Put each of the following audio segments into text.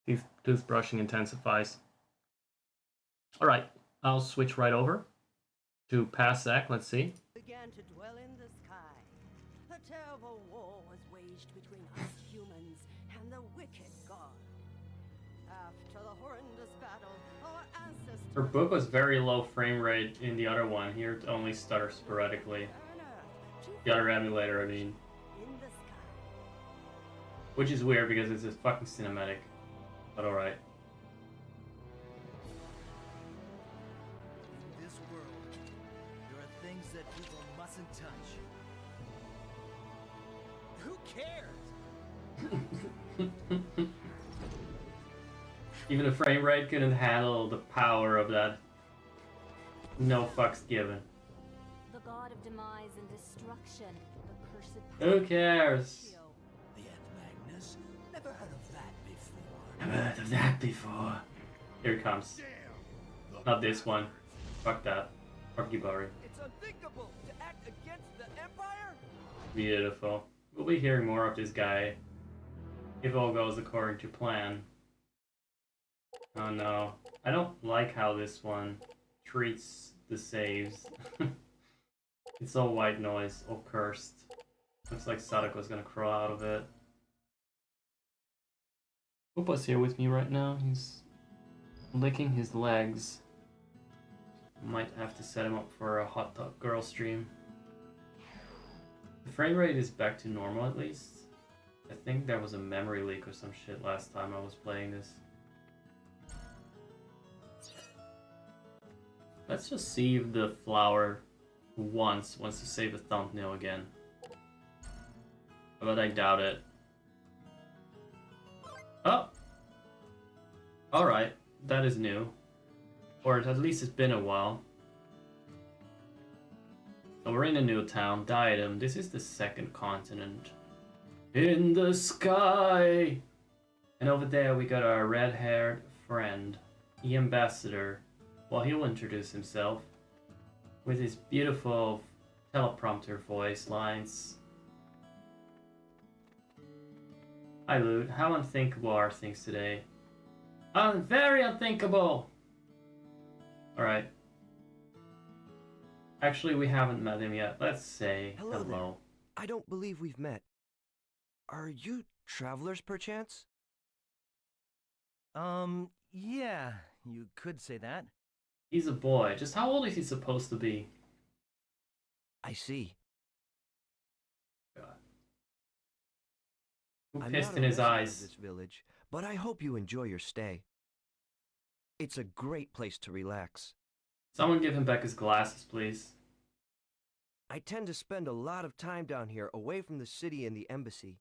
Toothbrushing intensifies. Alright, I'll switch right over to past Zach. Let's see. Began to dwell in the sky. A terrible war was waged between us humans and the wicked god. After the horrendous battle, our ancestors... Her book was very low frame rate in the other one. Here it only stutters sporadically. The other emulator, I mean. In the sky. Which is weird because it's a fucking cinematic. But alright. In this world, there are things that people mustn't touch. Who cares? Even the frame rate couldn't handle the power of that. No fucks given. The god of demise and destruction, the cursed Who cares? The Ant Magnus? Never heard of that before. Never heard of that before. Here it comes. Not this one. Fuck that. Archibari. It's unthinkable to act against the Empire? Beautiful. We'll be hearing more of this guy if all goes according to plan. Oh no. I don't like how this one treats the saves. It's all white noise, all cursed. Looks like Sadako's gonna crawl out of it. Upa's here with me right now. He's licking his legs. Might have to set him up for a hot dog girl stream. The frame rate is back to normal at least. I think there was a memory leak or some shit last time I was playing this. Let's just see if the flower wants to save the thumbnail again. But I doubt it. Oh! Alright, that is new. Or at least it's been a while. So we're in a new town, Diadem. This is the second continent. In the sky! And over there we got our red-haired friend, the ambassador. Well, he'll introduce himself with his beautiful teleprompter voice lines. Hi, Lute. How unthinkable are things today? Very unthinkable! Alright. Actually, we haven't met him yet. Let's say hello. There. I don't believe we've met. Are you travelers, perchance? Yeah, you could say that. He's a boy. Just how old is he supposed to be? I see. God. Who I'm pissed not in a his resident eyes? of this village, but I hope you enjoy your stay. It's a great place to relax. Someone give him back his glasses, please. I tend to spend a lot of time down here away from the city and the embassy.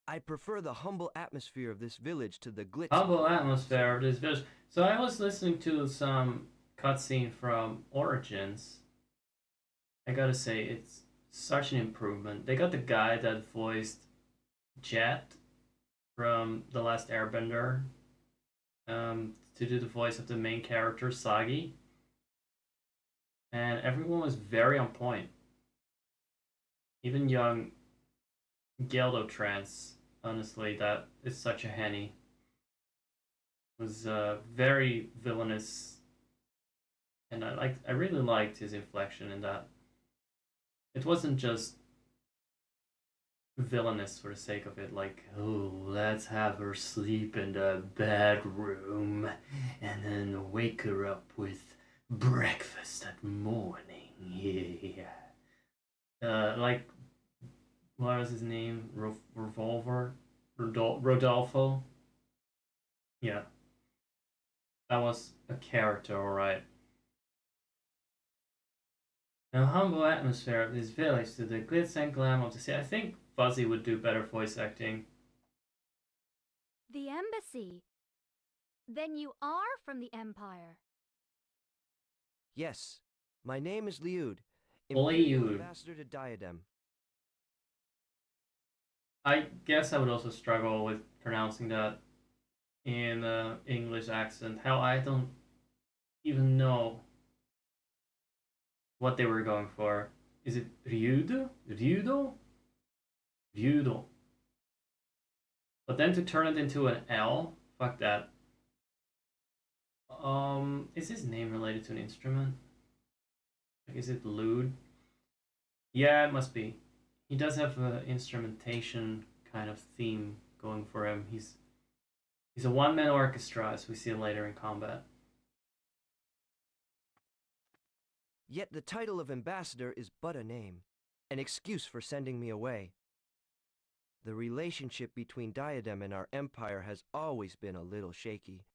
I prefer the humble atmosphere of this village to the glitz. Humble atmosphere of this village. So I was listening to some cutscene from Origins. I gotta say, it's such an improvement. They got the guy that voiced Jet from The Last Airbender to do the voice of the main character, Sagi. And everyone was very on point. Even young Geldotrans, honestly, that is such a henny. Was very villainous, and I really liked his inflection in that. It wasn't just villainous for the sake of it, like, oh, let's have her sleep in the bedroom and then wake her up with breakfast at morning. Yeah. Like, what was his name? Revolver? Rodolfo? Yeah. That was a character, alright. The humble atmosphere of this village to the glitz and glam of the city. I think Fuzzy would do better voice acting. The embassy? Then you are from the Empire. Yes, my name is Liud, Liud. ambassador to Diadem. I guess I would also struggle with pronouncing that in English accent. Hell, I don't even know what they were going for. Is it Ryudo? Ryudo? Ryudo. But then to turn it into an L, fuck that. Is his name related to an instrument? Like, is it lewd? Yeah, it must be. He does have an instrumentation kind of theme going for him. He's a one-man orchestra, as we see later in combat. Yet the title of ambassador is but a name, an excuse for sending me away. The relationship between Diadem and our empire has always been a little shaky.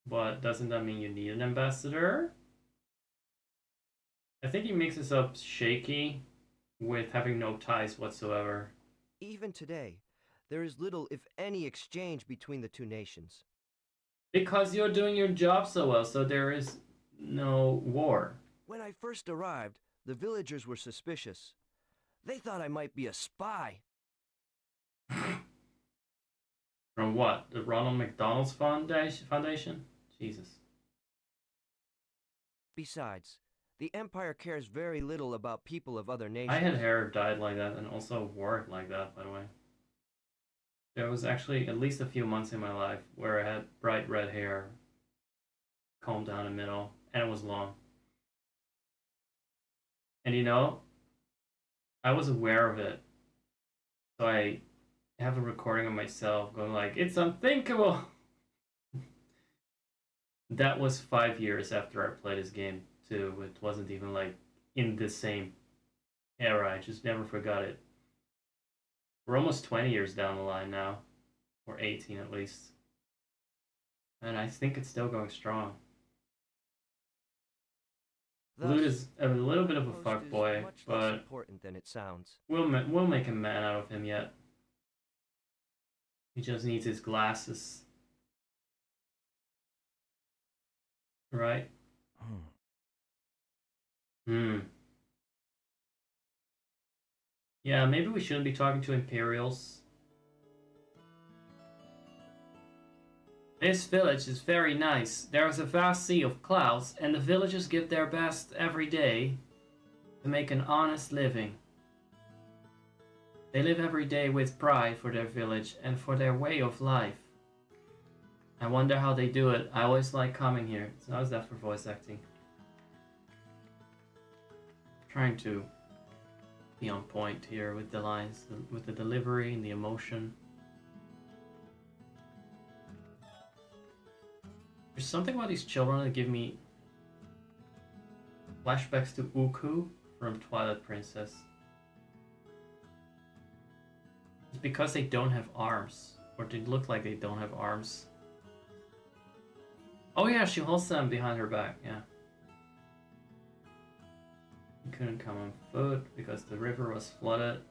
But doesn't that mean you need an ambassador? I think he mixes up shaky with having no ties whatsoever. Even today, there is little, if any, exchange between the two nations. Because you're doing your job so well, so there is no war. When I first arrived, the villagers were suspicious. They thought I might be a spy. From what? The Ronald McDonald's Foundation? Jesus. Besides, the Empire cares very little about people of other nations. I had hair dyed like that and also wore it like that, by the way. There was actually at least a few months in my life where I had bright red hair, combed down the middle, and it was long. And you know, I was aware of it. So I have a recording of myself going like, it's unthinkable! That was 5 years after I played this game, too. It wasn't even like in the same era. I just never forgot it. We're almost 20 years down the line now. Or 18 at least. And I think it's still going strong. Lute is a little bit of a fuckboy, but important than it sounds. we'll make a man out of him yet. He just needs his glasses. Right? Yeah, maybe we shouldn't be talking to Imperials. This village is very nice. There is a vast sea of clouds, and the villagers give their best every day to make an honest living. They live every day with pride for their village and for their way of life. I wonder how they do it. I always like coming here. So how's that for voice acting? Trying to be on point here with the lines, with the delivery and the emotion. There's something about these children that give me flashbacks to Uku from Twilight Princess. It's because they don't have arms, or they look like they don't have arms. Oh yeah, she holds them behind her back, yeah. You couldn't come on foot because the river was flooded.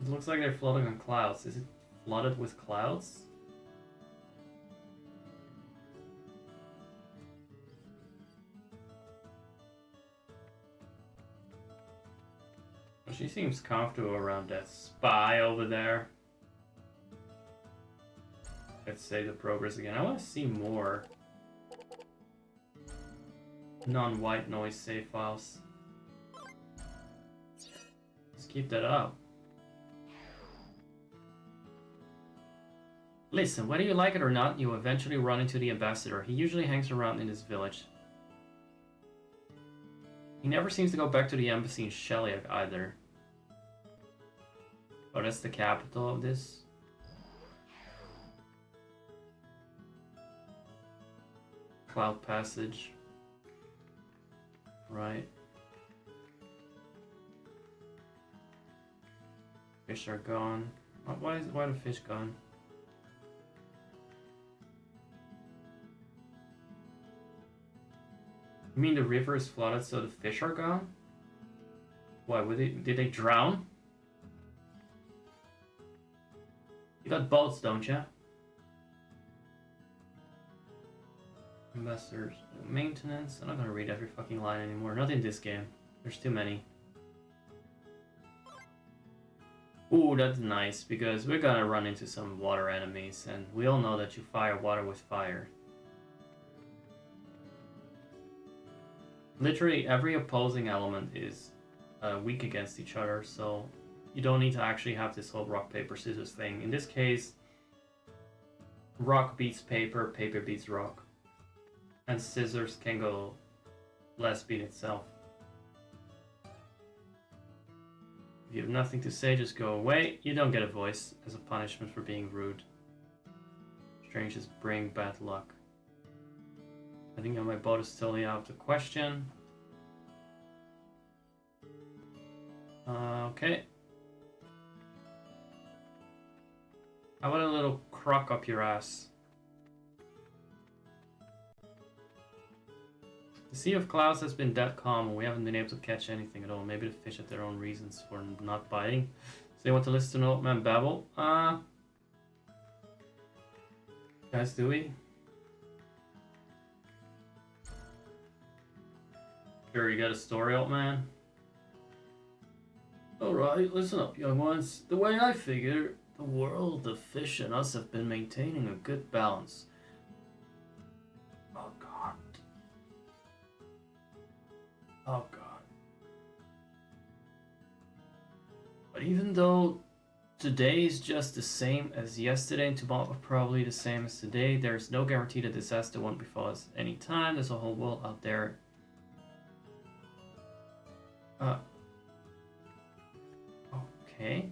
It looks like they're floating on clouds. Is it flooded with clouds? Well, she seems comfortable around that spy over there. Let's save the progress again. I want to see more non-white noise save files. Let's keep that up. Listen, whether you like it or not, you eventually run into the ambassador. He usually hangs around in this village. He never seems to go back to the embassy in Sheliak either. Oh, that's the capital of this? Cloud Passage. Right. Fish are gone. Why are the fish gone? You mean the river is flooded so the fish are gone? Why, did they drown? You got boats, don't you? Investors, maintenance. I'm not gonna read every fucking line anymore. Not in this game. There's too many. Ooh, that's nice, because we're gonna run into some water enemies, and we all know that you fire water with fire. Literally every opposing element is weak against each other, so You don't need to actually have this whole rock, paper, scissors thing. In this case, rock beats paper, paper beats rock. And scissors can go lesbian itself. If you have nothing to say, just go away. You don't get a voice as a punishment for being rude. Strangers bring bad luck. I think my boat is totally out of the question. Okay. How about a little crock up your ass? The Sea of Clouds has been dead calm and we haven't been able to catch anything at all. Maybe the fish have their own reasons for not biting. So you want to listen to an old man babble? Guys, do we? Sure, you got a story, old man? Alright, listen up, young ones. The way I figure, the world, the fish, and us have been maintaining a good balance. Oh god. Oh god. But even though today is just the same as yesterday and tomorrow probably the same as today, there's no guarantee that disaster won't befall us anytime. There's a whole world out there. Okay.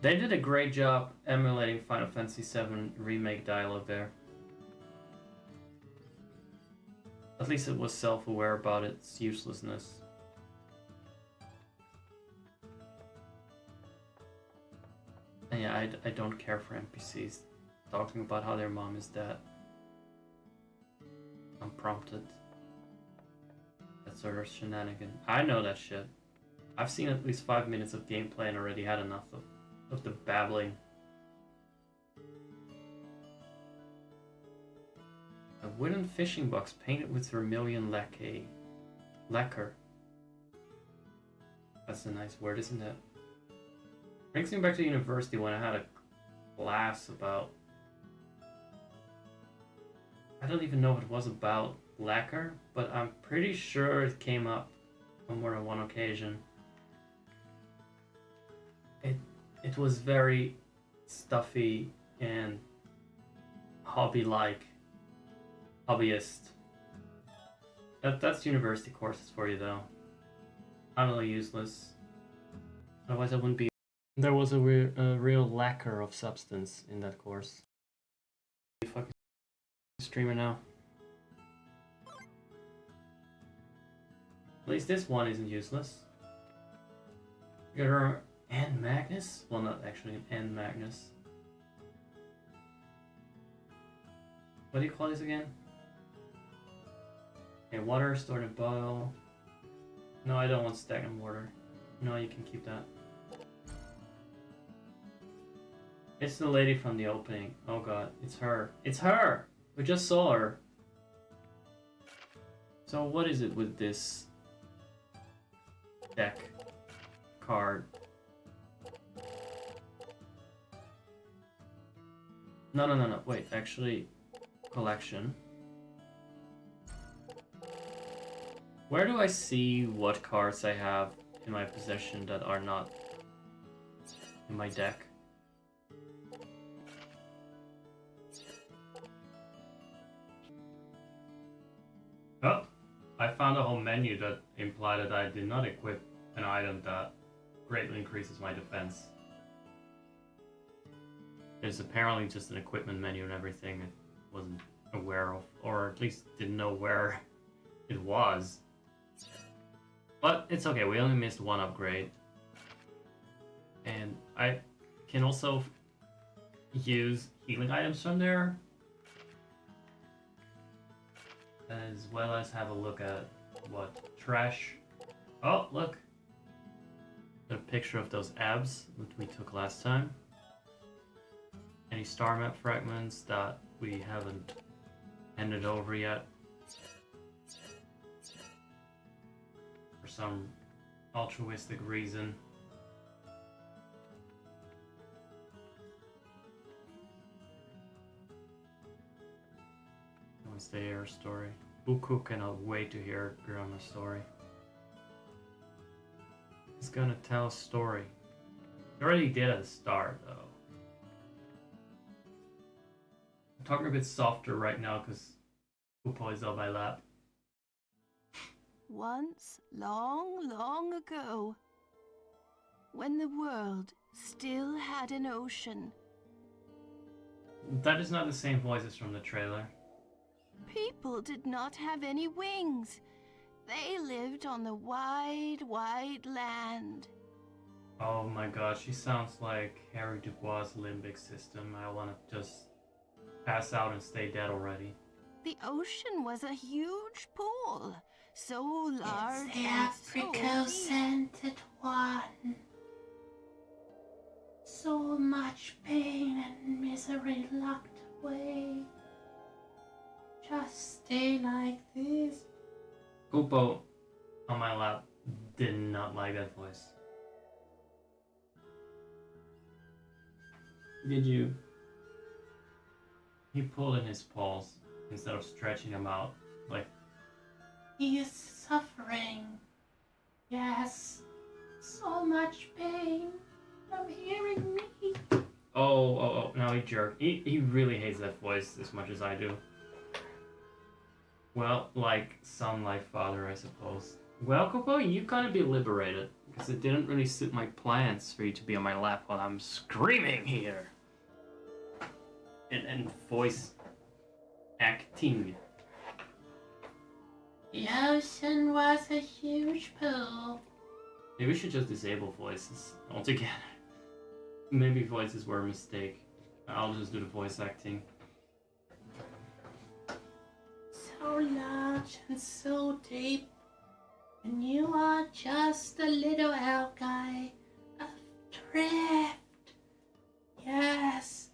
They did a great job emulating Final Fantasy VII Remake dialogue there. At least it was self-aware about its uselessness. And yeah, I don't care for NPCs talking about how their mom is dead. Unprompted. That sort of shenanigan. I know that shit. I've seen at least 5 minutes of gameplay and already had enough of the babbling. A wooden fishing box painted with vermilion lacquer. That's a nice word, isn't it? Brings me back to university when I had a class about... I don't even know what it was about lacquer, but I'm pretty sure it came up on more than one occasion. It was very stuffy and hobbyist. That's university courses for you though. Utterly useless. Otherwise I wouldn't be. There was a real lacquer of substance in that course. Fucking streamer now. At least this one isn't useless. We got our End Magnus? Well, not actually an End Magnus. What do you call this again? Okay, water stored in a bottle. No, I don't want stagnant water. No, you can keep that. It's the lady from the opening. Oh god, it's her. It's her! We just saw her. So what is it with this deck card? No. Wait, actually, collection. Where do I see what cards I have in my possession that are not in my deck? Oh, I found a whole menu that implied that I did not equip an item that greatly increases my defense. There's apparently just an equipment menu and everything I wasn't aware of, or at least didn't know where it was. But it's okay, we only missed one upgrade. And I can also use healing items from there, as well as have a look at what trash. Oh, look! Got a picture of those abs that we took last time. Any star map fragments that we haven't handed over yet. For some altruistic reason. What's the air story? Uku cannot wait to hear Grandma's story. He's gonna tell a story. He already did at the start, though. I'm talking a bit softer right now because Upo is on my lap. Once, long, long ago, when the world still had an ocean, That is not the same voice as from the trailer. people did not have any wings. They lived on the wide, wide land. Oh my god, she sounds like Harry Dubois' limbic system. I wanna just pass out and stay dead already. The ocean was a huge pool, so large It's the and so deep. apricot-scented one. So much pain and misery locked away. Just stay like this. Upo on my lap did not like that voice. Did you? He pulled in his paws instead of stretching them out. Like, He is suffering. Yes, so much pain from hearing me. oh, now he jerked. He really hates that voice as much as I do. Well, like son, like father, I suppose. Well, Kupo, you gotta be liberated. Because it didn't really suit my plans for you to be on my lap while I'm screaming here. And voice acting. The ocean was a huge pool. Maybe we should just disable voices altogether. Maybe voices were a mistake. I'll just do the voice acting. So large and so deep. And you are just a little algae adrift. Yes,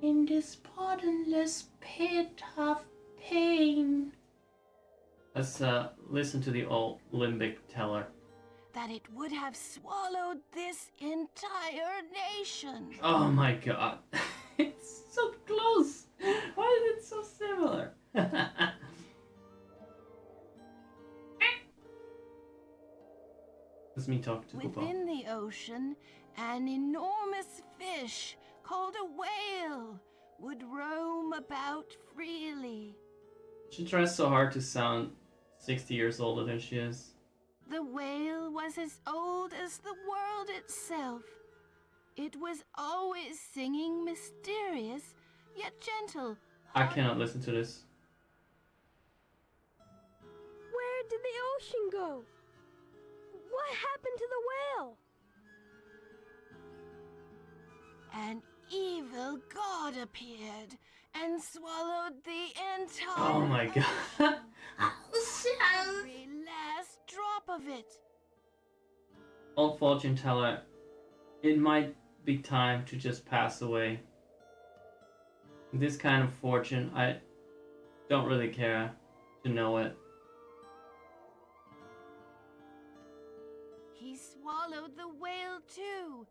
in this bottomless pit of pain. Let's listen to the old limbic teller. That it would have swallowed this entire nation. Oh my god. It's so close. Why is it so similar? That's me talking to Kupo. Within the ocean, an enormous fish called a whale would roam about freely. She tries so hard to sound 60 years older than she is. The whale was as old as the world itself. It was always singing mysterious, yet gentle. I cannot listen to this. Where did the ocean go? What happened to the whale? An evil god appeared and swallowed the entire Oh my god. every last drop of it. Old fortune teller, it might be time to just pass away. This kind of fortune, I don't really care to know it. He swallowed the whale too,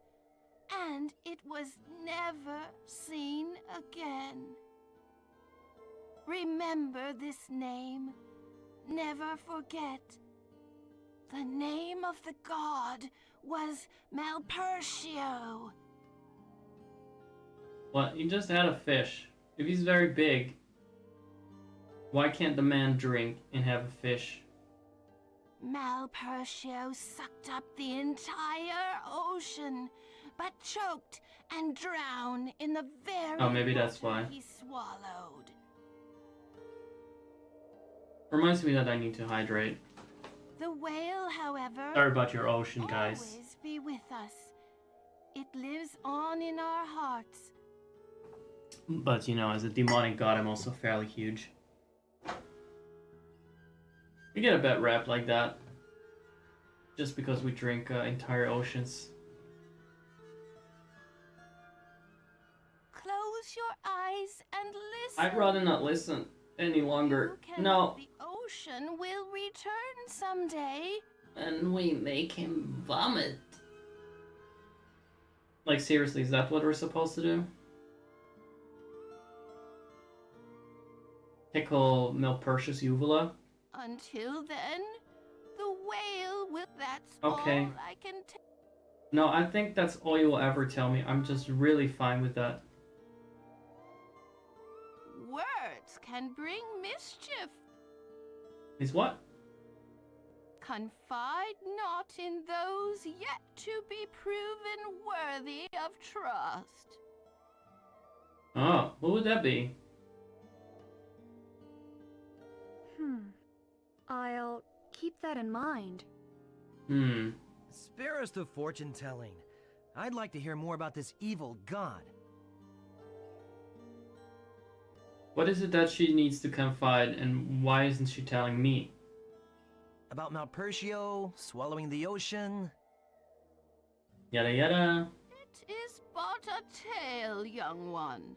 and it was never seen again. Remember this name. Never forget. The name of the god was Malpertio. Well, he just had a fish. If he's very big, why can't the man drink and have a fish? Malpertio sucked up the entire ocean, but choked and drowned in the very Oh, maybe that's water why. he swallowed. Reminds me that I need to hydrate. The whale, however, Sorry about your ocean, will guys. always be with us. It lives on in our hearts. But, you know, as a demonic god, I'm also fairly huge. We get a bad rap like that. Just because we drink entire oceans. Close your eyes and listen. I'd rather not listen any longer. You can No. The ocean will return someday. And we make him vomit. Like, seriously, is that what we're supposed to do? Tickle Milpertius uvula? Until then, the whale will. That's Okay. all I can tell. No, I think that's all you'll ever tell me. I'm just really fine with that. Words can bring mischief. Is what? Confide not in those yet to be proven worthy of trust. Oh, who would that be? I'll keep that in mind. Hmm. Spare us the fortune telling. I'd like to hear more about this evil god. What is it that she needs to confide, and why isn't she telling me? About Mount Pershio, swallowing the ocean. Yada yada. It is but a tale, young one.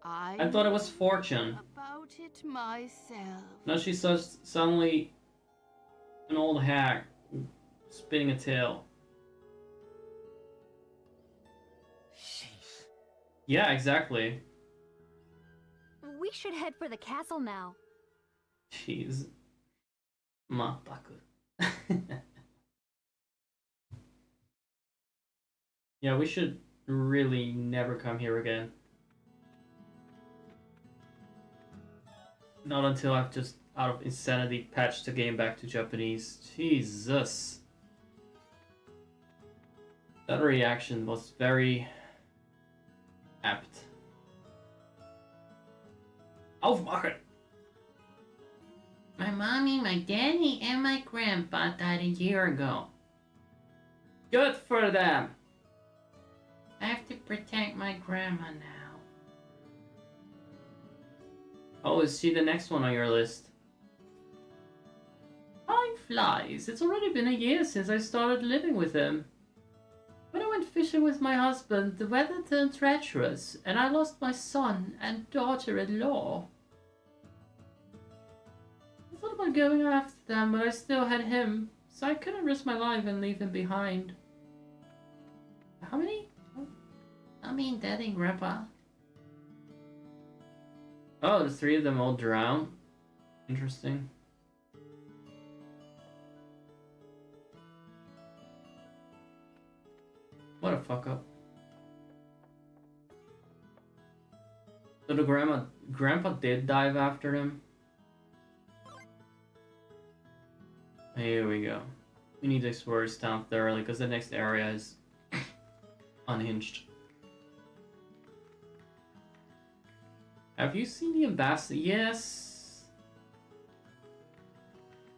I thought it was know fortune. about it myself. Now she's suddenly an old hag spinning a tale. Sheesh. Yeah, exactly. We should head for the castle now. Jeez. Mataku. Yeah, we should really never come here again. Not until I've just, out of insanity, patched the game back to Japanese. Jesus. That reaction was very apt. Aufmachen! My mommy, my daddy, and my grandpa died a year ago. Good for them! I have to protect my grandma now. Oh, is she the next one on your list? Time flies. It's already been a year since I started living with him. When I went fishing with my husband, the weather turned treacherous, and I lost my son and daughter-in-law. I thought about going after them, but I still had him, so I couldn't risk my life and leave him behind. How many? I mean, Daddy and Grandpa. Oh, the three of them all drowned. Interesting. What a fuck up. So the grandpa did dive after him. Here we go. We need to explore this town thoroughly because the next area is unhinged. Have you seen the ambassador? Yes.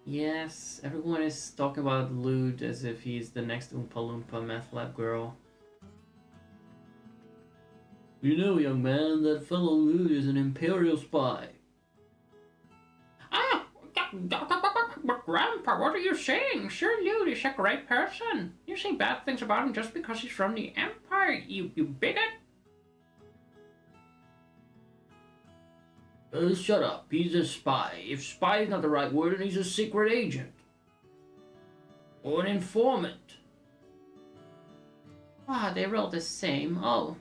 Yes. Everyone is talking about Lude as if he's the next Oompa Loompa meth lab girl. You know, young man, that fellow Lude is an Imperial spy. Ah! Grandpa, what are you saying? Sure, Lude is a great person. You say bad things about him just because he's from the Empire, you bigot? Shut up. He's a spy. If spy is not the right word, then he's a secret agent. Or an informant. Ah, they're all the same. Oh,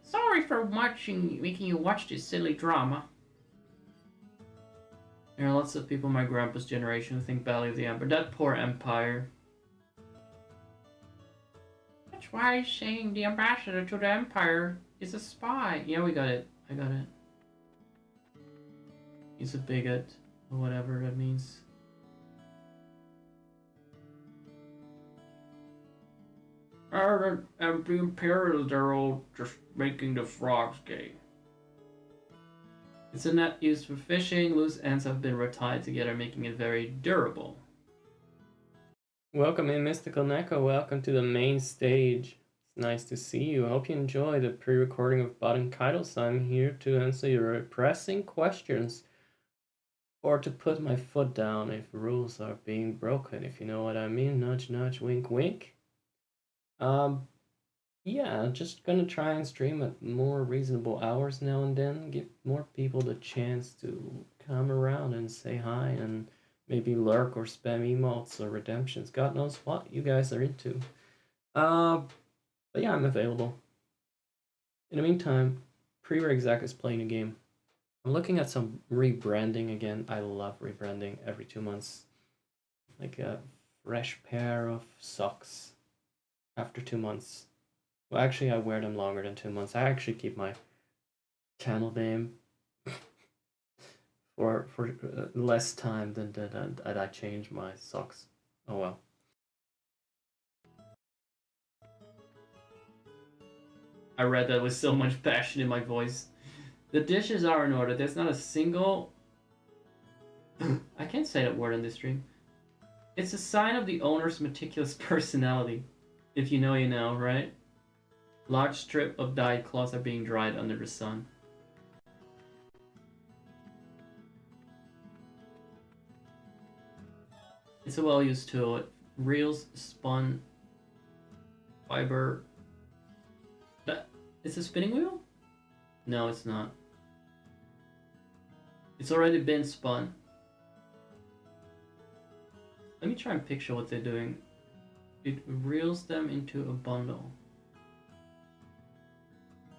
sorry for making you watch this silly drama. There are lots of people my grandpa's generation who think badly of the Empire. That poor Empire. That's why he's saying the ambassador to the Empire is a spy. Yeah, we got it. I got it. He's a bigot, or whatever that means. The Imperials, they're all just making the frogs gay. It's a net used for fishing. Loose ends have been retied together, making it very durable. Welcome in, Mystical Neko. Welcome to the main stage. It's nice to see you. I hope you enjoy the pre-recording of Banter Kaitos. I'm here to answer your pressing questions, or to put my foot down if rules are being broken, if you know what I mean. Nudge, nudge, wink, wink. Yeah, just gonna try and stream at more reasonable hours now and then, give more people the chance to come around and say hi and maybe lurk or spam emotes or redemptions. God knows what you guys are into. But yeah, I'm available. In the meantime, Pre-Exec is playing a game. I'm looking at some rebranding again. I love rebranding every 2 months. like a fresh pair of socks after 2 months. Well, actually, I wear them longer than 2 months. I actually keep my channel name for less time than that I change my socks. Oh well. I read that with so much passion in my voice. The dishes are in order. There's not a single. I can't say that word on this stream. It's a sign of the owner's meticulous personality. If you know, you know, right? Large strip of dyed cloths are being dried under the sun. It's a well-used tool. Reels, spun, fiber. That it's a spinning wheel? No, it's not. It's already been spun. Let me try and picture what they're doing. It reels them into a bundle.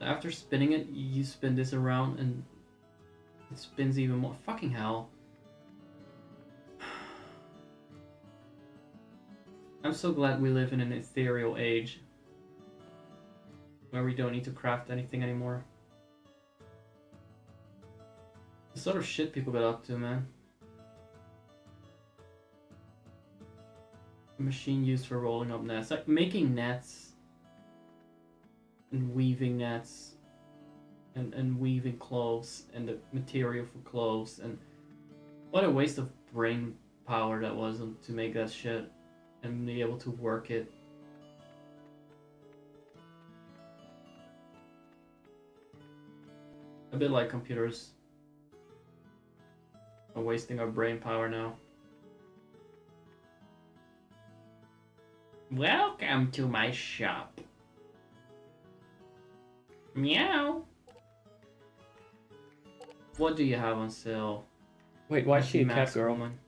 After spinning it, you spin this around and it spins even more. Fucking hell. I'm so glad we live in an ethereal age where we don't need to craft anything anymore. The sort of shit people get up to, man. A machine used for rolling up nets. Like making nets and weaving nets and weaving clothes and the material for clothes, and what a waste of brain power that was to make that shit and be able to work it. A bit like computers are wasting our brain power now. Welcome to my shop. Meow. What do you have on sale? Wait, why is she a cat Mask girl? Woman?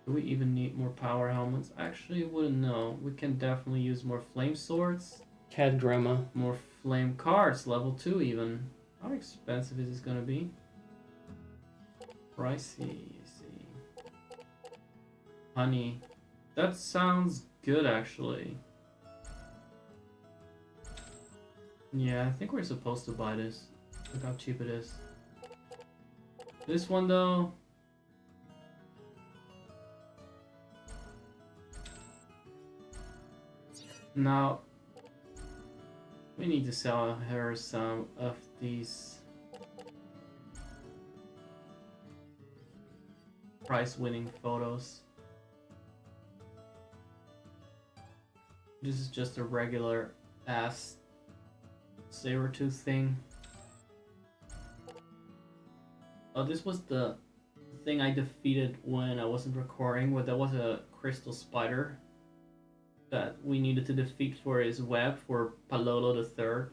Do we even need more power helmets? Actually, wouldn't know. We can definitely use more flame swords. Cat grandma. More flame cards, level 2 even. How expensive is this gonna be? Pricey, I see. Honey. That sounds good, actually. Yeah, I think we're supposed to buy this. Look how cheap it is. This one, though... Now... we need to sell her some of these... prize-winning photos. This is just a regular ass saber-tooth thing. Oh, this was the thing I defeated when I wasn't recording, where there was a crystal spider that we needed to defeat for his web for Palolo the Third.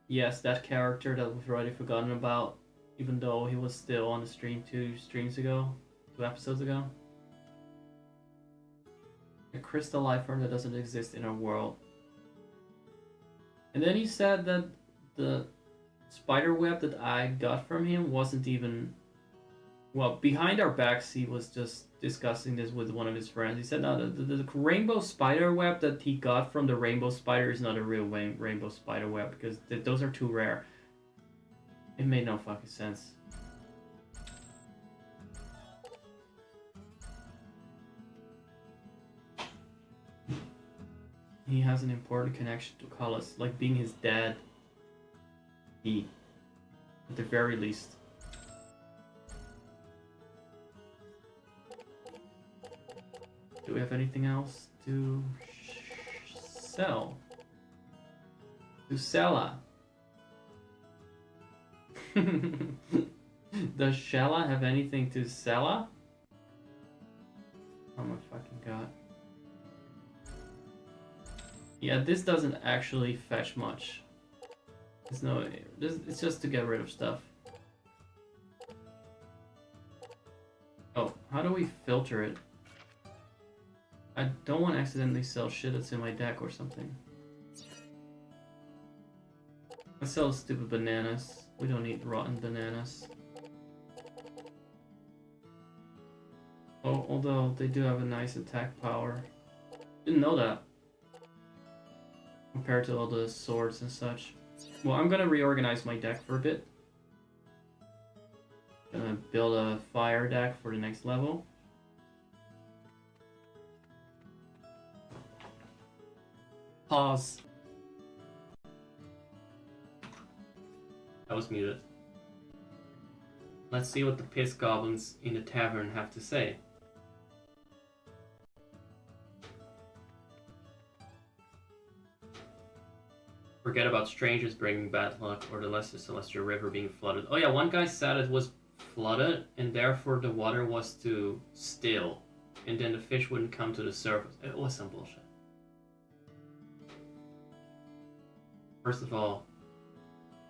Yes, that character that we've already forgotten about, even though he was still on the stream 2 episodes ago. A crystal life form that doesn't exist in our world. And then he said that the spider web that I got from him wasn't even... Well, behind our backs, he was just discussing this with one of his friends. He said, no, the rainbow spider web that he got from the rainbow spider is not a real rainbow spider web, because those are too rare. It made no fucking sense. He has an important connection to Collis, like being his dad. At the very least. Do we have anything else to sell? To sell. Does Shella have anything to sell? Oh my fucking god. Yeah, this doesn't actually fetch much. It's just to get rid of stuff. Oh, how do we filter it? I don't want to accidentally sell shit that's in my deck or something. I sell stupid bananas. We don't need rotten bananas. although they do have a nice attack power. Didn't know that. Compared to all the swords and such. Well, I'm gonna reorganize my deck for a bit. Gonna build a fire deck for the next level. Pause. That was muted. Let's see what the piss goblins in the tavern have to say. Forget about strangers bringing bad luck or the lesser celestial river being flooded. Oh yeah, one guy said it was flooded and therefore the water was too still and then the fish wouldn't come to the surface. It was some bullshit. First of all,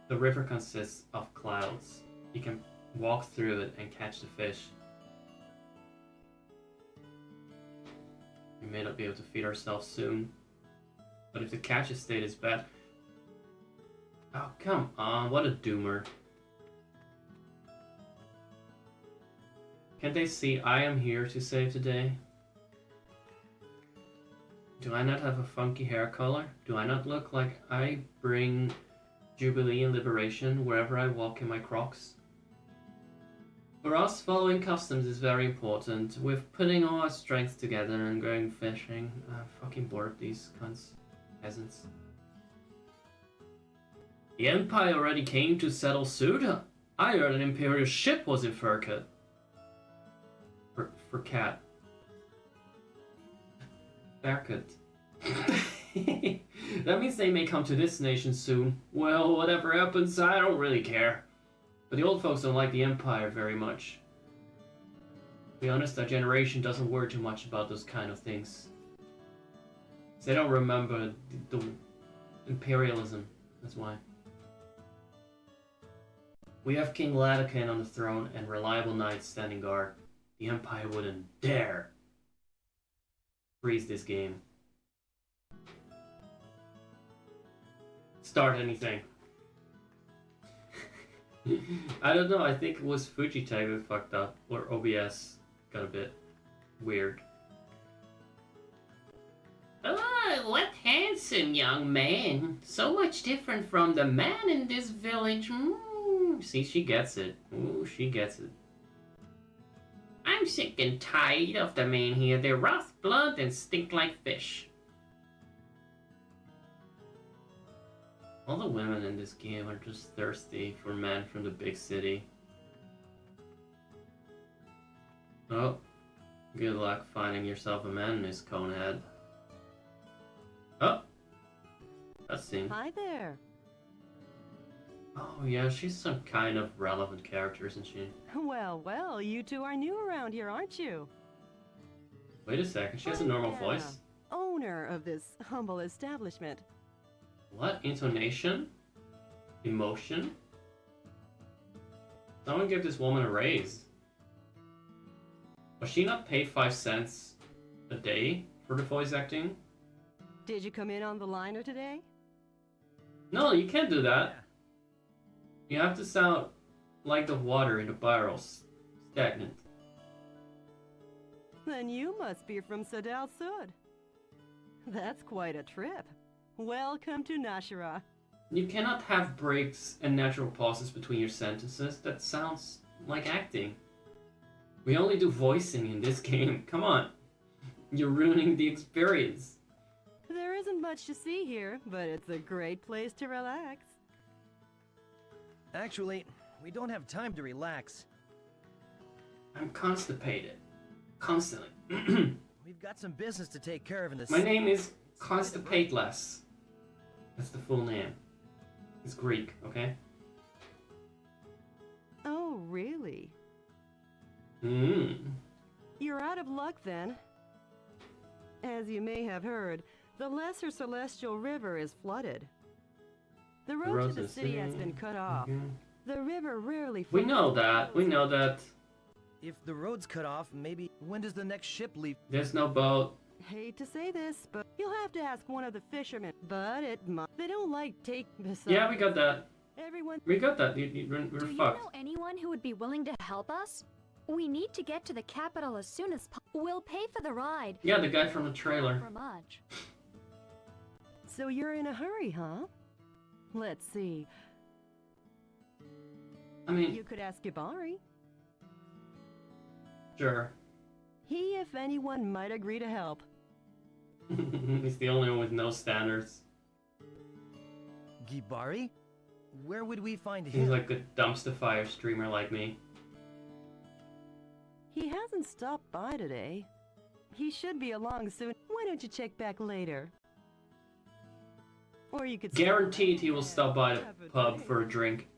the river consists of clouds. You can walk through it and catch the fish. We may not be able to feed ourselves soon, but if the catch state is bad... Oh, come on, what a doomer. Can't they see I am here to save the day? Do I not have a funky hair color? Do I not look like I bring jubilee and liberation wherever I walk in my Crocs? For us, following customs is very important. We're putting all our strength together and going fishing. I'm fucking bored of these cunts. Peasants. The Empire already came to settle Suda. I heard an Imperial ship was in Furkut. For cat. Furkut. That means they may come to this nation soon. Well, whatever happens, I don't really care. But the old folks don't like the Empire very much. To be honest, our generation doesn't worry too much about those kind of things. They don't remember the imperialism, that's why. We have King Ladakin on the throne and reliable knights standing guard. The Empire wouldn't dare freeze this game. Start anything. I don't know, I think it was Fujitech that fucked up, or OBS got a bit weird. Oh, what handsome young man. So much different from the man in this village. See, she gets it. Ooh, she gets it. I'm sick and tired of the men here. They wrath blood and stink like fish. All the women in this game are just thirsty for men from the big city. Oh, good luck finding yourself a man, Miss Conehead. Oh, cutscene. Hi there. Oh yeah, she's some kind of relevant character, isn't she? Well, well, you two are new around here, aren't you? Wait a second, she has a normal Yeah. voice. Owner of this humble establishment. What? Intonation? Emotion? Someone give this woman a raise. Was she not paid 5 cents a day for the voice acting? Did you come in on the liner today? No, you can't do that. You have to sound like the water in the barrels. Stagnant. Then you must be from Sadal Sud. That's quite a trip. Welcome to Nashara. You cannot have breaks and natural pauses between your sentences. That sounds like acting. We only do voicing in this game. Come on. You're ruining the experience. There isn't much to see here, but it's a great place to relax. Actually, we don't have time to relax. I'm constipated. Constantly. We've got some business to take care of in this. My name is Constipateless. That's the full name. It's Greek, okay? Oh, really? You're out of luck then. As you may have heard, the Lesser Celestial River is flooded. The road to the city has been cut off. Okay. The river rarely We know that. We know that. If the road's cut off, maybe when does the next ship leave? There's no boat. Hate to say this, but you'll have to ask one of the fishermen. But they don't like take this. Yeah, we got that. Everyone. We got that. We're Do you fucked. know anyone who would be willing to help us? We need to get to the capital as soon as possible. We'll pay for the ride. Yeah, the guy from the trailer. For much. So you're in a hurry, huh? Let's see. I mean, You could ask Gibari. sure. He, if anyone, might agree to help. He's the only one with no standards. Gibari? Where would we find him? He's like a dumpster fire streamer like me. He hasn't stopped by today. He should be along soon. Why don't you check back later? Or you could... Guaranteed he will stop by the pub for a drink.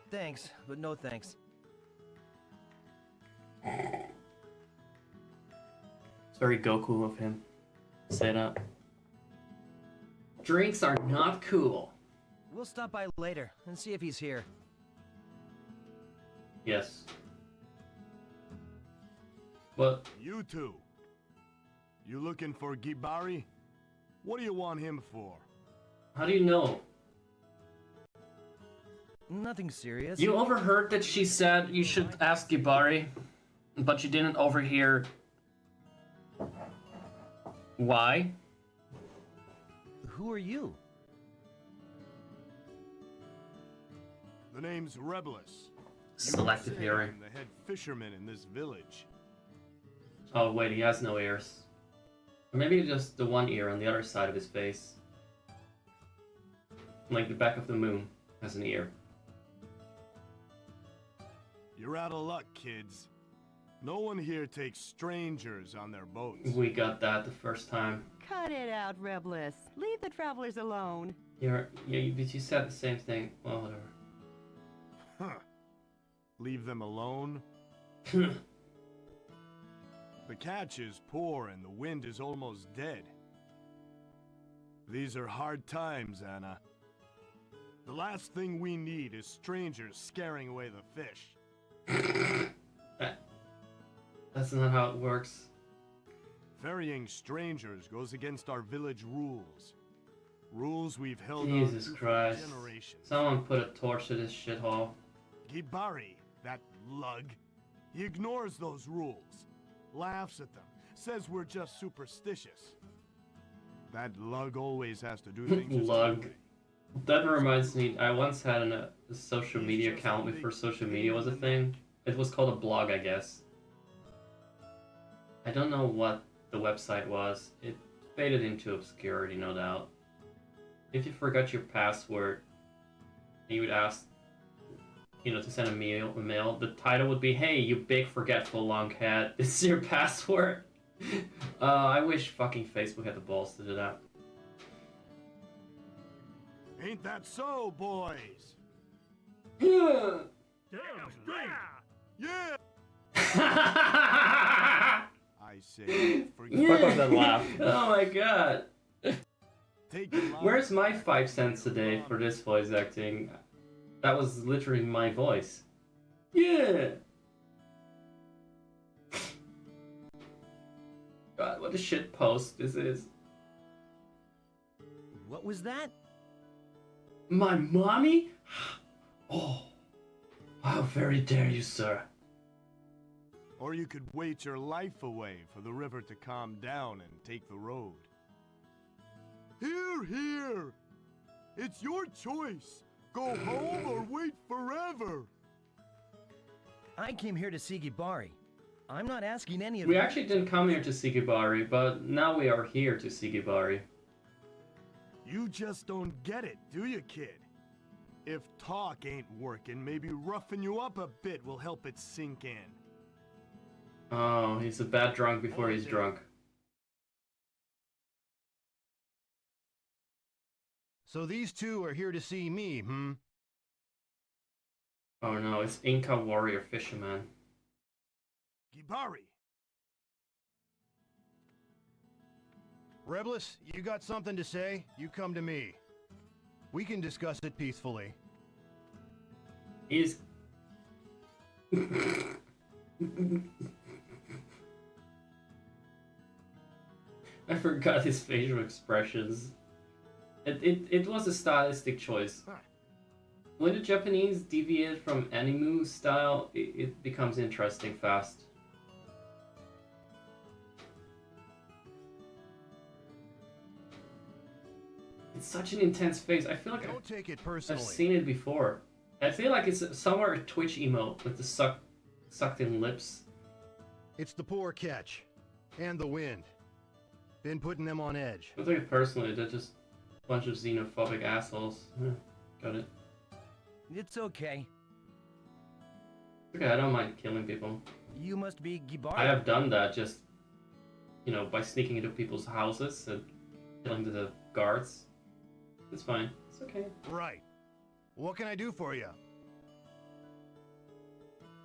Thanks, but no thanks. It's very Goku of him. Say that. Drinks are not cool. We'll stop by later and see if he's here. Yes. But You two. You looking for Gibari? What do you want him for? how do you know? Nothing serious. You overheard that she said you should ask Gibari, but you didn't overhear why? Who are you? The name's Rebelus. Selective hearing. I'm the head fisherman in this village. Oh wait, he has no ears. Or maybe just the one ear on the other side of his face. Like the back of the moon has an ear. You're out of luck, kids. No one here takes strangers on their boats. We got that the first time. Cut it out, Rebelus. Leave the travelers alone. Yeah, but you said the same thing. Well, whatever. Huh. Leave them alone? The catch is poor and the wind is almost dead. These are hard times, Anna. The last thing we need is strangers scaring away the fish. That's not how it works. Ferrying strangers goes against our village rules. Rules we've held Jesus on to Christ. for generations. Someone put a torch to this shithole. Gibari, that lug, he ignores those rules, laughs at them, says we're just superstitious. That lug always has to do things his own Lug. way. That reminds me, I once had a social media account before social media was a thing. It was called a blog, I guess. I don't know what the website was. It faded into obscurity, no doubt. If you forgot your password, you would ask, to send a mail, the title would be, "Hey, you big forgetful lunkhead, this is your password." I wish fucking Facebook had the balls to do that. Ain't that so, boys? Yeah. Damn straight! Yeah! I say, forget Fuck off that laugh. Oh my god. Take your life. Where's my 5 cents a day for this voice acting? That was literally my voice. Yeah. God, what a shit post this is. What was that? My mommy? Oh. How very dare you, sir. Or you could wait your life away for the river to calm down and take the road. Here, here! It's your choice! Go home or wait forever! I came here to see Gibari. I'm not asking any of We you. actually didn't come here to see Gibari, but now we are here to see Gibari. You just don't get it, do you, kid? If talk ain't working, maybe roughing you up a bit will help it sink in. Oh, he's a bad drunk before he's drunk. So these two are here to see me, hmm? Oh no, it's Inca warrior fisherman. Gibari! Rebelus, you got something to say? You come to me. We can discuss it peacefully. He's... I forgot his facial expressions. It was a stylistic choice. when the Japanese deviate from anime style, it becomes interesting fast. It's such an intense face. I feel like Don't take it I've personally. seen it before. I feel like it's somewhere a Twitch emote with the sucked in lips. It's the poor catch. And the wind. Been putting them on edge. I take it personally. They're just a bunch of xenophobic assholes. Got it. It's okay. Okay, I don't mind killing people. You must be Gibar. I have done that just, you know, by sneaking into people's houses and killing the guards. It's fine. It's okay. Right. What can I do for you?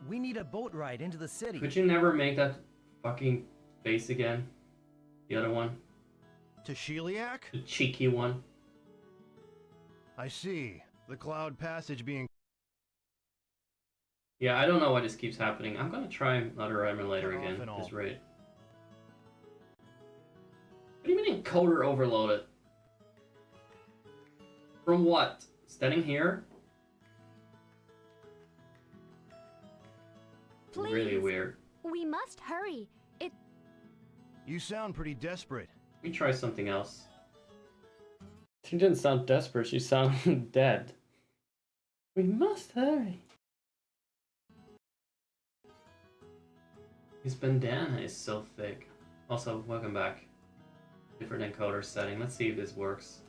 We need a boat ride into the city. Could you never make that fucking face again? The other one? To Sheliak? The cheeky one? I see. The cloud passage being... Yeah, I don't know why this keeps happening. I'm gonna try another emulator Turn off again and at this all. rate. What do you mean encoder overloaded? From what? Standing here? Please. Really weird. We must hurry. You sound pretty desperate. Let me try something else. She didn't sound desperate, she sounded dead. We must hurry. His bandana is so thick. Also, welcome back. Different encoder setting. Let's see if this works.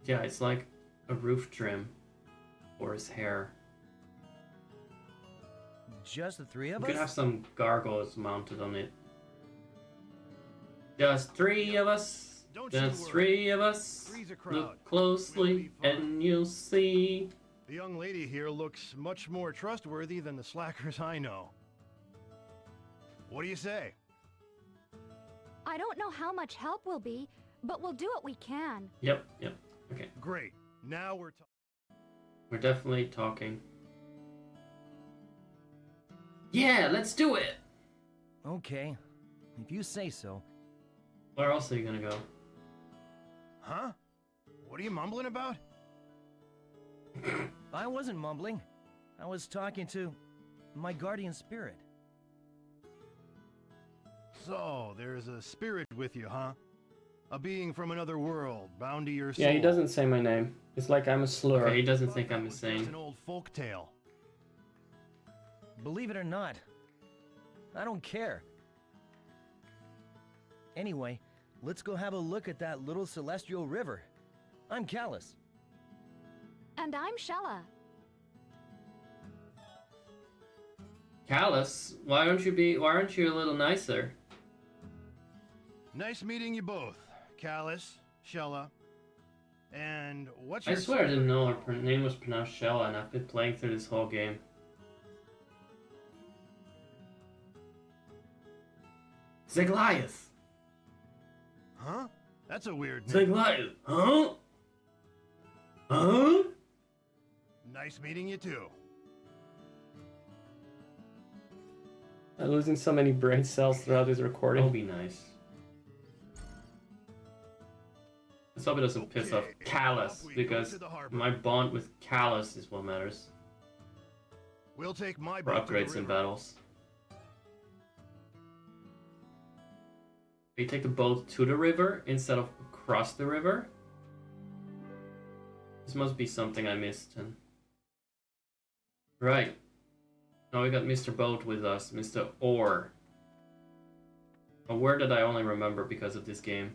Yeah, it's like a roof trim for his hair. Just the three of We us? could have some gargoyles mounted on it. Just three of us. Don't you Just worry. three of us. Three's a crowd. Look We'll closely be fine. and you'll see. The young lady here looks much more trustworthy than the slackers I know. What do you say? I don't know how much help will be, but we'll do what we can. Yep. Okay. Great. Now we're talking. We're definitely talking. Yeah, let's do it! Okay. If you say so. Where else are you gonna go? Huh? What are you mumbling about? I wasn't mumbling. I was talking to my guardian spirit. So, there's a spirit with you, huh? A being from another world, bound to your soul. Yeah, he doesn't say my name. It's like I'm a slur. Okay, he doesn't think I'm It's just an insane. old folk tale. Believe it or not, I don't care. Anyway, let's go have a look at that little celestial river. I'm Callus. And I'm Shella. Callus, why aren't you a little nicer? Nice meeting you both, Callus, Shella. And what's I your... swear I didn't know her name was pronounced Shella, and I've been playing through this whole game. Zegaliath! Huh? That's a weird name. Zegaliath! Huh? Huh? Nice meeting you too. I'm losing so many brain cells throughout this recording. That'll be nice. Let's hope it doesn't piss off Okay, Callus, off we go because to the harbor. my bond with Callus is what matters We'll take my for boat to the upgrades in river. battles. You take the boat to the river instead of across the river? This must be something I missed. Right. Now we got Mr. Boat with us, Mr. Oar. A word that I only remember because of this game.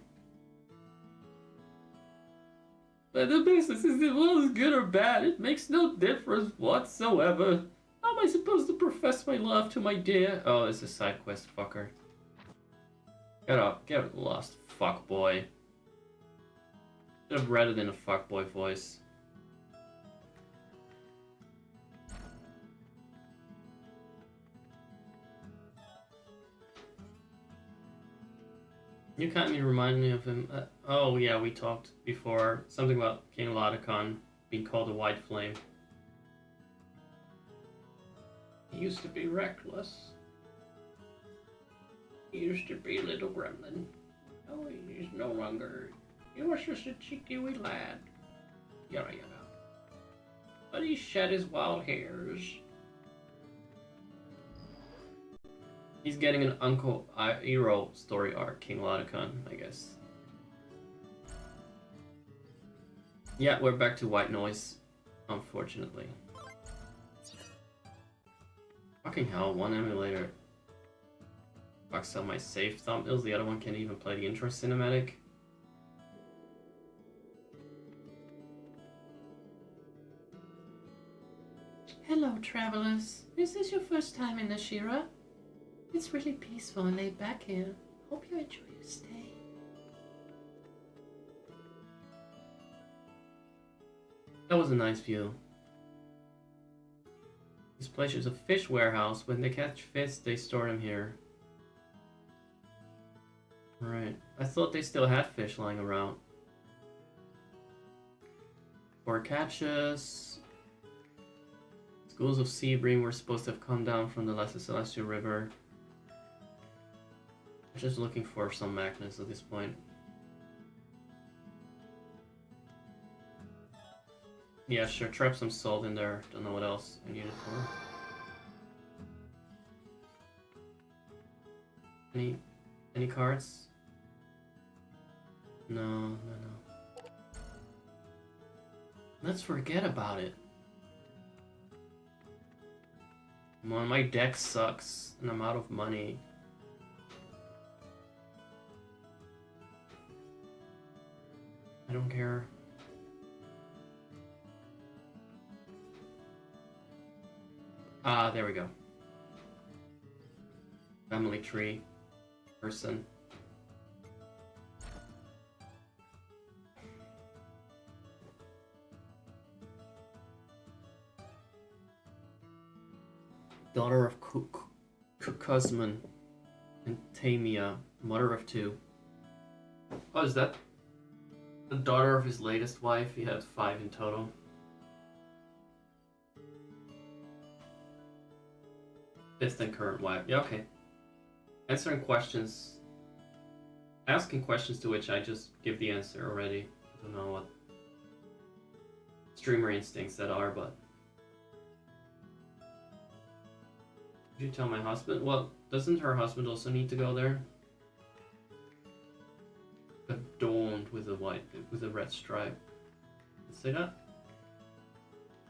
But the business is well as good or bad. It makes no difference whatsoever. How am I supposed to profess my love to my dear? Oh, it's a side quest, fucker. Get lost, fuckboy. Should have read it in a fuckboy voice. You kind of remind me of him. Oh yeah, we talked before. Something about King Lotacon being called a white flame. He used to be reckless. He used to be a little gremlin. Oh, he's no longer He was just a cheeky wee lad. Yada yada. But he shed his wild hairs. He's getting an Uncle Iroh story arc, King Laocoon, I guess. Yeah, we're back to white noise, unfortunately. Fucking hell, one emulator fucks up my save thumbnails, the other one can't even play the intro cinematic. Hello, travelers. Is this your first time in Ashira? It's really peaceful and laid back here. Hope you enjoy your stay. That was a nice view. This place is a fish warehouse. When they catch fish, they store them here. Right. I thought they still had fish lying around. 4 catches. Schools of sea bream were supposed to have come down from the Lesser Celestial River. I'm just looking for some magnets at this point. Yeah, sure, trap some salt in there. Don't know what else I need it for. Any cards? No. Let's forget about it. Come on, my deck sucks and I'm out of money. I don't care. Ah, there we go. Family tree. Person. Daughter of Kuzman and Tamia, mother of 2. Oh, is that the daughter of his latest wife? He had 5 in total. Fifth and current wife. Yeah, okay. Answering questions. Asking questions to which I just give the answer already. I don't know what streamer instincts that are, but... Did you tell my husband? Well, doesn't her husband also need to go there? Adorned with a red stripe. Say that?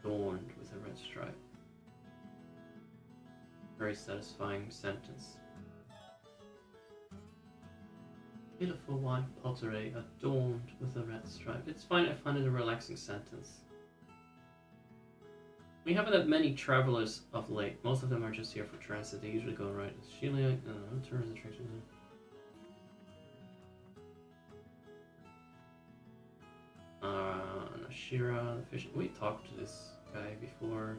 Adorned with a red stripe. Very satisfying sentence. Beautiful white pottery adorned with a red stripe. It's fine, I find it a relaxing sentence. We haven't had many travelers of late. Most of them are just here for transit. They usually go right. Sheila, tourist attraction. Nashira, the fish. We talked to this guy before.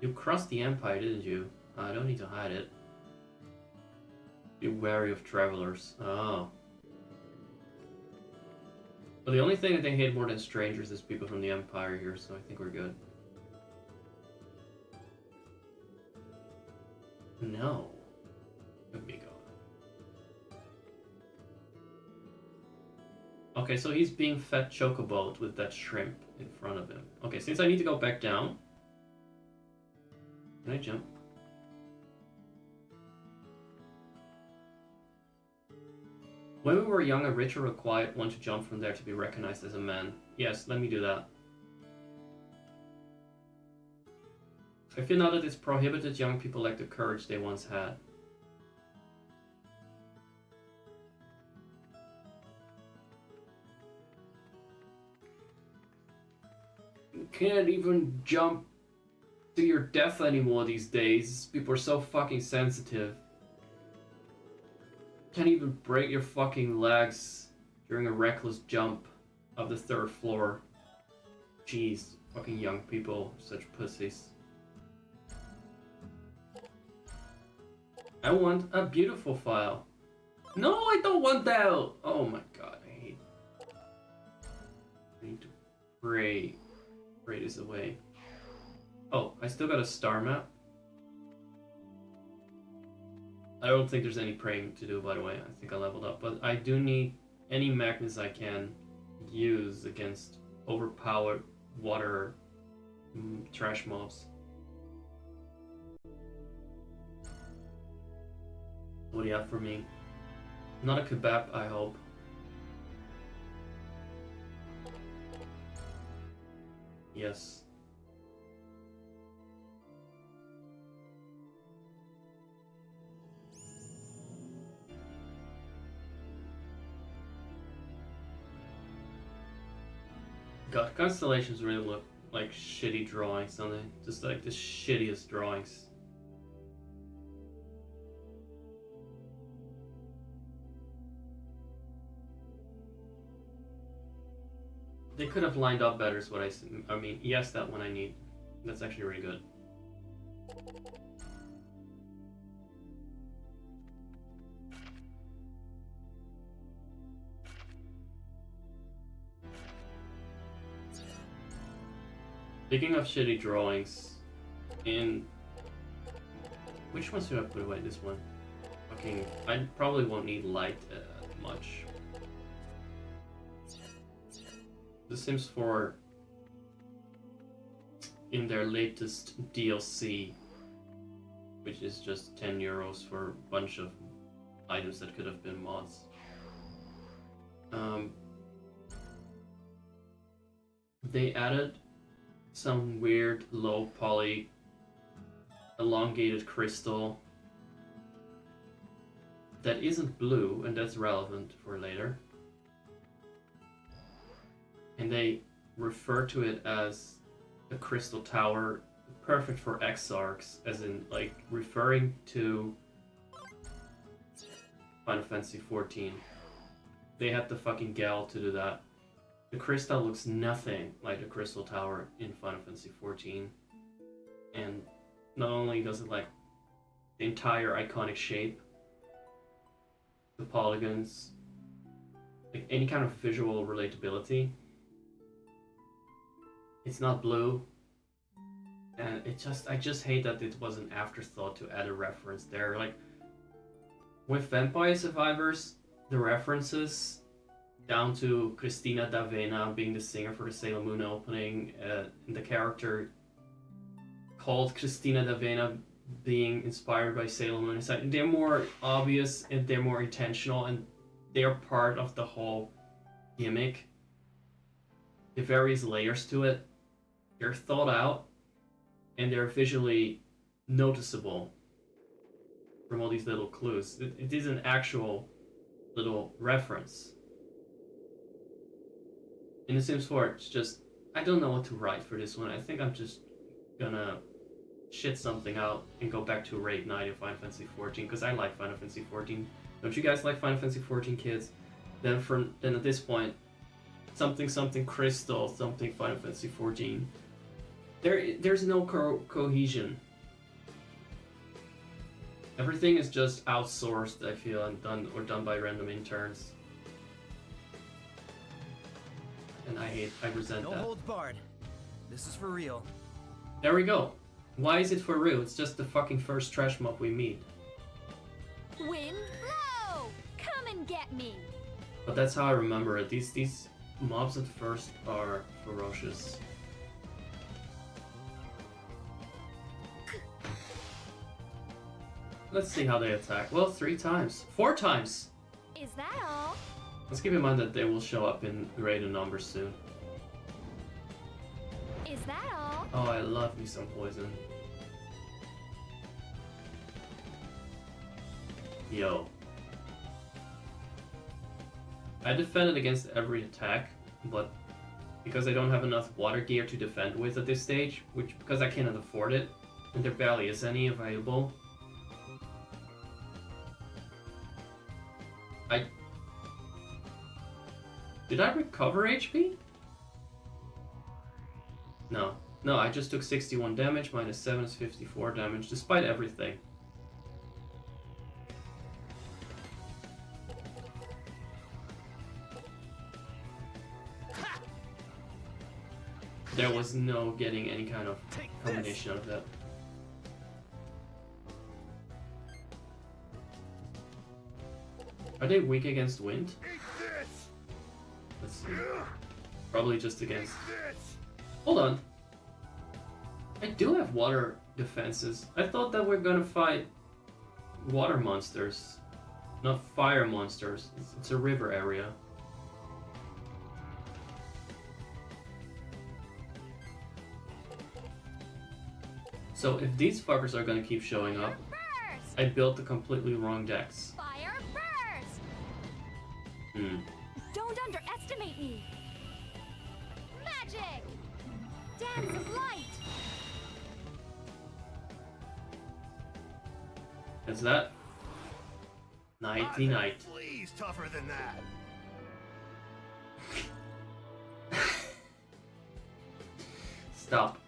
You crossed the Empire, didn't you? I don't need to hide it. Be wary of travelers. Oh. But the only thing that they hate more than strangers is people from the Empire here, so I think we're good. No. Let me go. Okay, so he's being fed chocobo with that shrimp in front of him. Okay, since I need to go back down... Can I jump? When we were young, a rich or a quiet one to jump from there to be recognized as a man. Yes, let me do that. I feel now that it's prohibited young people lack the courage they once had. You can't even jump to your death anymore these days. People are so fucking sensitive. Can't even break your fucking legs during a reckless jump of the 3rd floor. Jeez, fucking young people, such pussies. I want a beautiful file. No, I don't want that! Oh my god, I hate... I need to pray this away. Oh, I still got a star map. I don't think there's any praying to do, by the way. I think I leveled up. But I do need any magnets I can use against overpowered water trash mobs. What do you have for me? Not a kebab, I hope. Yes. God, constellations really look like shitty drawings, don't they? Just like the shittiest drawings. They could have lined up better is what I mean, yes, that one I need. That's actually really good. Speaking of shitty drawings, in... which ones do I put away? This one. Fucking... I probably won't need light much. The Sims 4, in their latest DLC, which is just 10 euros for a bunch of items that could have been mods. They added some weird low poly elongated crystal that isn't blue, and that's relevant for later. And they refer to it as a crystal tower, perfect for exarchs, as in like referring to Final Fantasy XIV. They had the fucking gal to do that. The crystal looks nothing like the crystal tower in Final Fantasy XIV. And not only does it like the entire iconic shape, the polygons, like any kind of visual relatability, it's not blue. And I just hate that it was an afterthought to add a reference there. Like, with Vampire Survivors, the references down to Christina D'Avena being the singer for the Sailor Moon opening, and the character called Christina D'Avena being inspired by Sailor Moon. It's like they're more obvious and they're more intentional, and they're part of the whole gimmick. The various layers to it, they're thought out, and they're visually noticeable from all these little clues. It is an actual little reference. In The Sims 4, it's just, I don't know what to write for this one. I think I'm just gonna shit something out and go back to Raid 9 in Final Fantasy 14, because I like Final Fantasy 14. Don't you guys like Final Fantasy 14, kids? Then at this point, something Crystal, something Final Fantasy 14. There's no cohesion. Everything is just outsourced, I feel, and done by random interns. And I resent that. No holds barred. This is for real. There we go. Why is it for real? It's just the fucking first trash mob we meet. Wind blow! Come and get me! But that's how I remember it. These mobs at first are ferocious. Let's see how they attack. Well, 3 times. 4 times! Is that all? Let's keep in mind that they will show up in greater numbers soon. Is that all? Oh, I love me some poison. Yo. I defended against every attack, but because I don't have enough water gear to defend with at this stage, because I cannot afford it, and there barely is any available, Did I recover HP? No. No, I just took 61 damage, minus 7 is 54 damage, despite everything. There was no getting any kind of combination of that. Are they weak against wind? Let's see. Probably just against... Hold on. I do have water defenses. I thought that we're gonna fight water monsters, not fire monsters. It's a river area. So if these fuckers are gonna keep showing up, I built the completely wrong decks. Fire burst! Don't underestimate me! Magic! Dance of light! That's that. Nighty night. Please, tougher than that. Stop.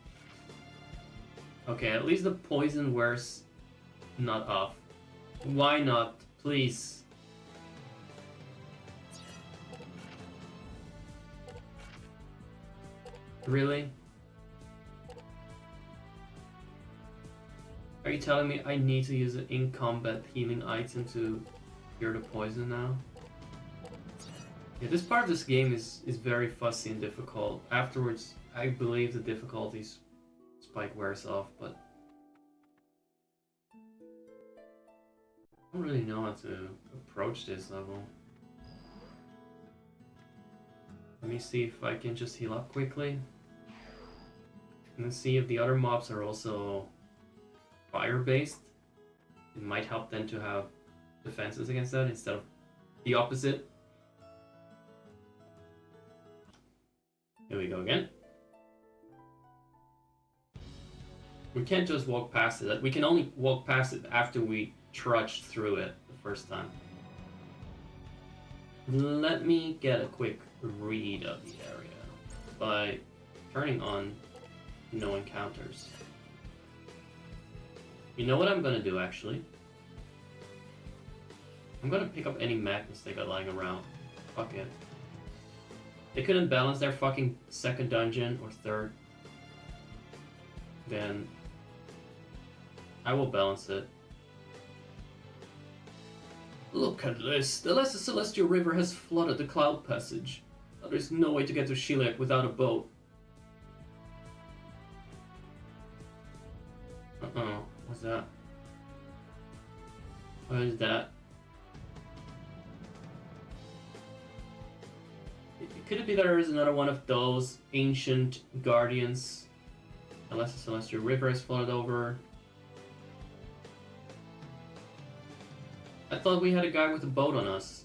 Okay, at least the poison wears not off. Why not? Please. Really? Are you telling me I need to use an in-combat healing item to cure the poison now? Yeah, this part of this game is very fussy and difficult. Afterwards, I believe the difficulty spike wears off, but I don't really know how to approach this level. Let me see if I can just heal up quickly. And then see if the other mobs are also fire-based. It might help then to have defenses against that instead of the opposite. Here we go again. We can't just walk past it. We can only walk past it after we trudged through it the first time. Let me get a quick read of the area by turning on no encounters. You know what I'm gonna do actually? I'm gonna pick up any magnets they got lying around. Fuck it. They couldn't balance their fucking second dungeon or third. Then I will balance it. Look at this. The Lesser Celestial River has flooded the Cloud Passage. Now there's no way to get to Shilak without a boat. Uh-oh. What's that? What is that? Could it be that there is another one of those ancient guardians? Unless the Celestial River has flooded over. I thought we had a guy with a boat on us.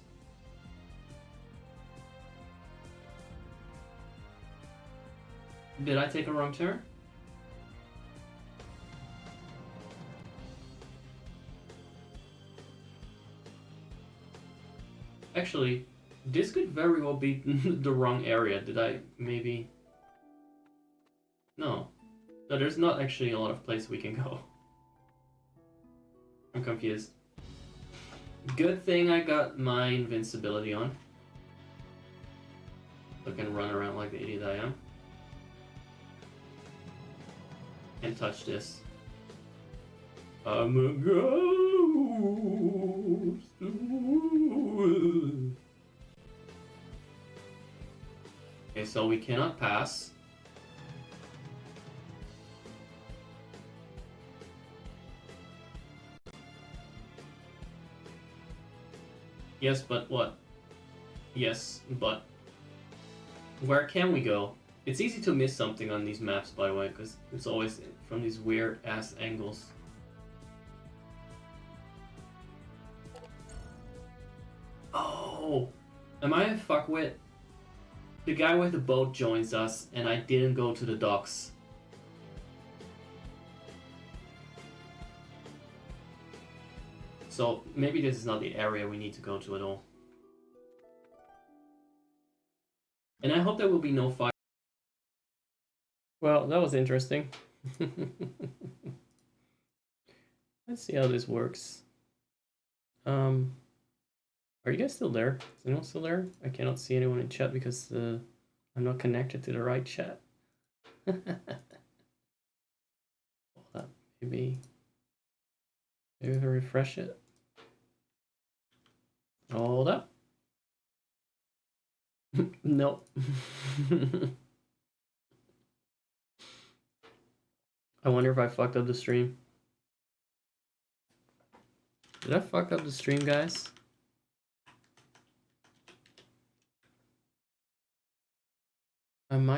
Did I take a wrong turn? Actually, this could very well be the wrong area. Did I maybe... No. No, there's not actually a lot of places we can go. I'm confused. Good thing I got my invincibility on. I can run around like the idiot I am. Can't touch this. I'm a ghost. Okay, so we cannot pass. Yes, but what? Yes, but where can we go? It's easy to miss something on these maps, by the way, because it's always from these weird-ass angles. Oh! Am I a fuckwit? The guy with the boat joins us, and I didn't go to the docks. So maybe this is not the area we need to go to at all. And I hope there will be no fire. Well, that was interesting. Let's see how this works. Are you guys still there? Is anyone still there? I cannot see anyone in chat because I'm not connected to the right chat. Hold up, maybe if I refresh it. Hold up. Nope. I wonder if I fucked up the stream. Did I fuck up the stream, guys? I might